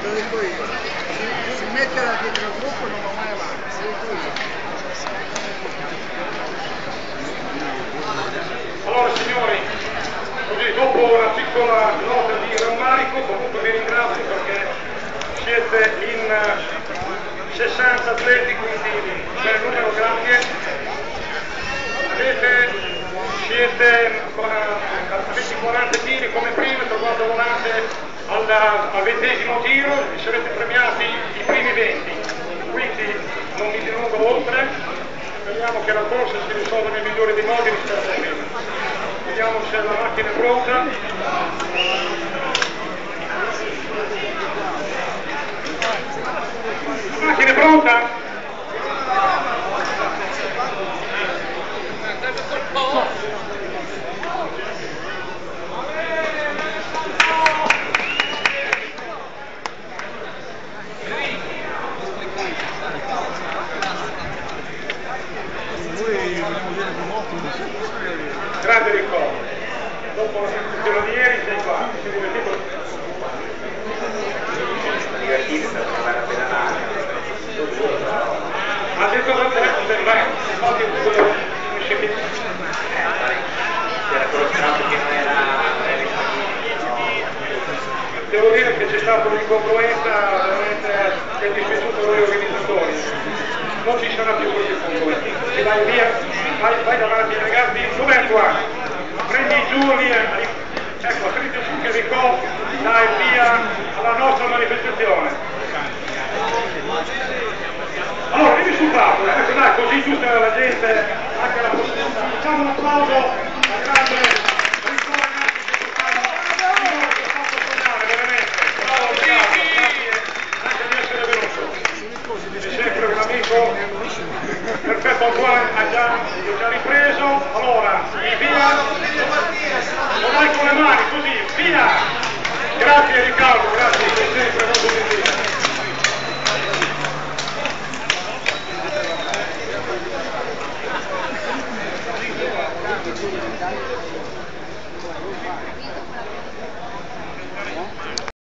lo dico io. Si mette da dietro il gruppo non va mai avanti, lo dico io. Allora signori, così dopo una piccola nota di rammarico, comunque vi ringrazio perché siete in 60 atleti, quindi c'è il numero grande. Siete avete 40 tiri come prima, trovate volante al 20° tiro e sarete premiati i primi 20. Quindi non mi dilungo oltre, speriamo che la corsa si risolva nel migliore dei modi rispetto a prima. Vediamo se la macchina è pronta. La macchina è pronta? Grande ricordo, dopo la presentazione di ieri sei qua, si è divertito? Divertito per andare a pedalare. Ha detto da te, infatti C'era quello strappo che non era devo dire che c'è stata un'incongruenza veramente che è dispiaciuto noi organizzatori. Non ci sarà più questa incongruenza. Ci vai via, vai davanti ai ragazzi, dov'è qua? Prendi giù lì, ecco, prendi su che ricò, dai via alla nostra manifestazione. Allora, vieni sul palco, ecco dai, così giusta la gente, anche la possibilità. Facciamo un applauso a grande Ricò ragazzi che stanno sognare, veramente. Bravo Riccardo, grazie anche di essere venuto. Sei sempre un amico. Perfetto, ancora ha già ripreso. Allora, via. Lo dai con le mani, così, via. Grazie Riccardo, grazie, sei sempre molto gentile.